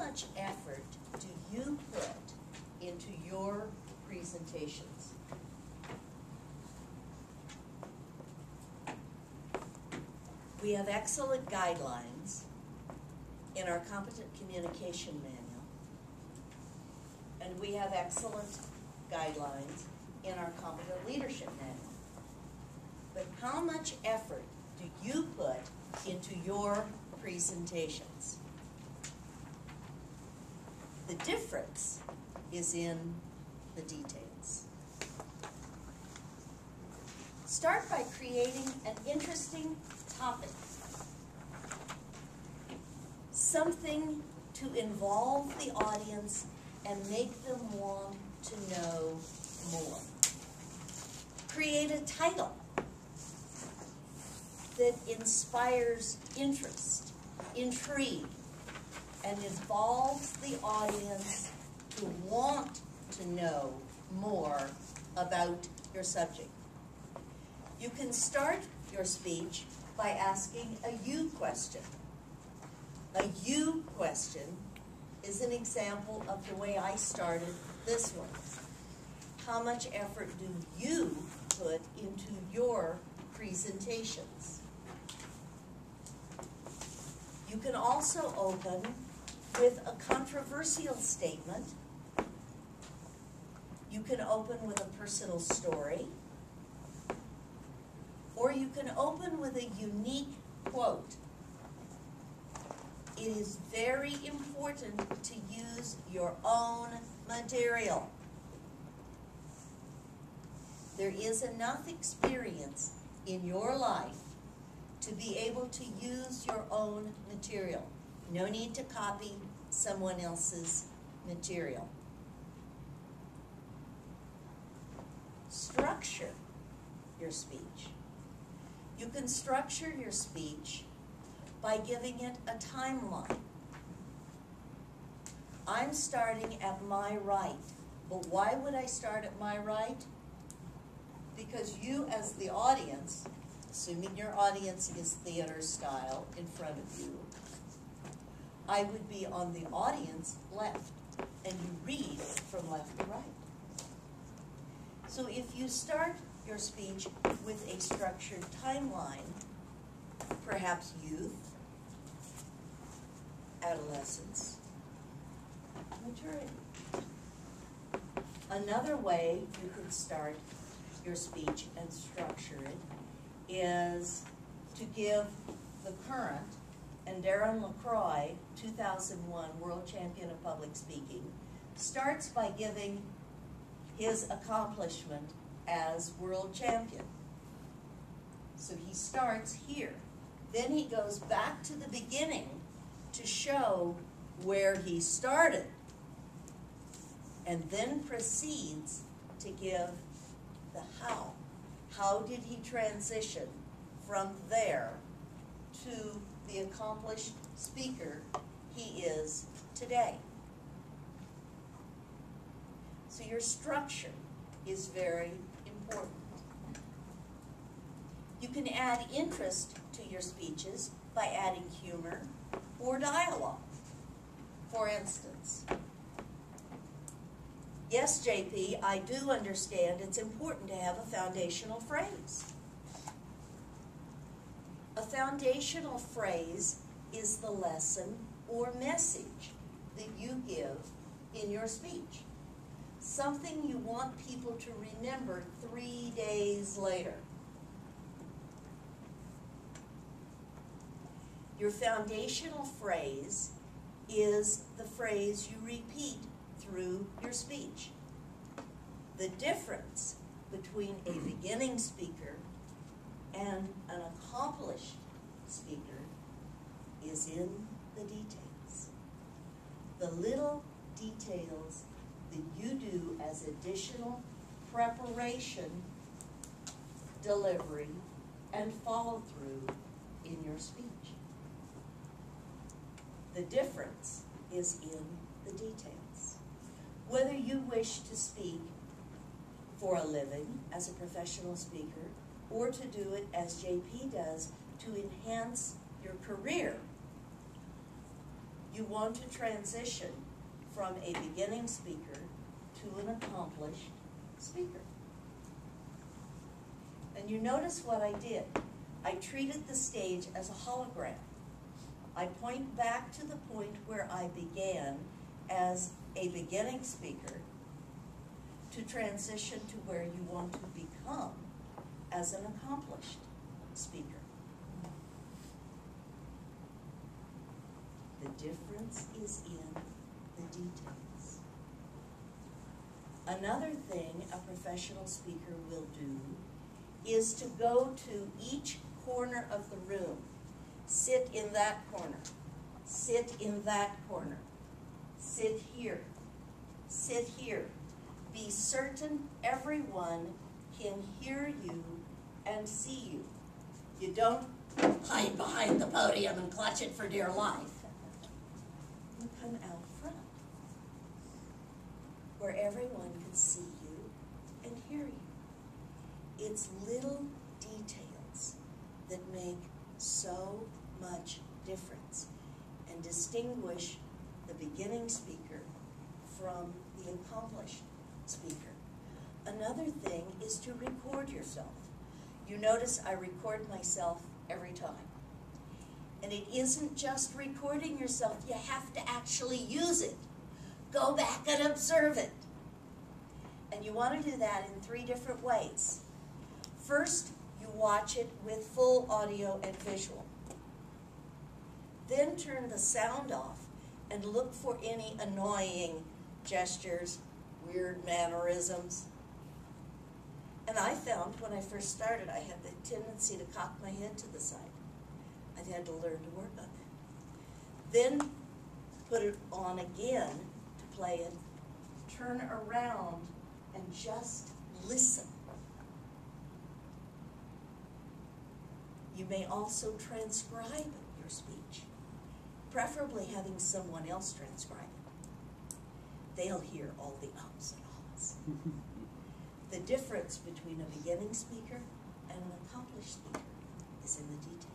much effort do you put into your presentations? We have excellent guidelines in our competent communication manual, and we have excellent guidelines in our competent leadership manual. But how much effort do you put into your presentations? The difference is in the details. Start by creating an interesting topic. Something to involve the audience and make them want to know more. Create a title that inspires interest, intrigue, and involves the audience to want to know more about your subject. You can start your speech by asking a you question. A you question is an example of the way I started this one. How much effort do you put into your presentations? You can also open with a controversial statement. You can open with a personal story. Or you can open with a unique quote. It is very important to use your own material. There is enough experience in your life to be able to use your own material. No need to copy someone else's material. Structure your speech. You can structure your speech by giving it a timeline. I'm starting at my right. But why would I start at my right? Because you as the audience, assuming your audience is theater style in front of you, I would be on the audience left, and you read from left to right. So if you start your speech with a structured timeline, perhaps youth, adolescence, maturity. Another way you can start your speech and structure it is to give the current, and Darren LaCroix, 2001 world champion of public speaking, starts by giving his accomplishment as world champion. So he starts here. Then he goes back to the beginning to show where he started, and then proceeds to give the how. How did he transition from there to the accomplished speaker he is today? So your structure is very important. You can add interest to your speeches by adding humor or dialogue. For instance, yes, JP, I do understand it's important to have a foundational phrase. A foundational phrase is the lesson or message that you give in your speech. Something you want people to remember 3 days later. Your foundational phrase is the phrase you repeat through your speech. The difference between a beginning speaker and an accomplished speaker is in the details. The little details that you do as additional preparation, delivery, and follow-through in your speech. The difference is in the details. Whether you wish to speak for a living as a professional speaker or to do it as JP does to enhance your career, you want to transition from a beginning speaker to an accomplished speaker. And you notice what I did. I treated the stage as a hologram. I point back to the point where I began as a beginning speaker to transition to where you want to become as an accomplished speaker. The difference is in the details. Another thing a professional speaker will do is to go to each corner of the room. Sit in that corner. Sit in that corner. Sit here. Sit here. Be certain everyone can hear you and see you. You don't hide behind the podium and clutch it for dear life. You come out front, where everyone can see you and hear you. It's little details that make so much difference and distinguish the beginning speaker from the accomplished speaker. Another thing is to record yourself. You notice I record myself every time. And it isn't just recording yourself, you have to actually use it. Go back and observe it. And you want to do that in 3 different ways. First, you watch it with full audio and visual. Then turn the sound off and look for any annoying gestures, weird mannerisms. And I found when I first started, I had the tendency to cock my head to the side. I had to learn to work on that. Then put it on again to play it, turn around and just listen. You may also transcribe your speech, preferably having someone else transcribe it. They'll hear all the ums and ahs. The difference between a beginning speaker and an accomplished speaker is in the details.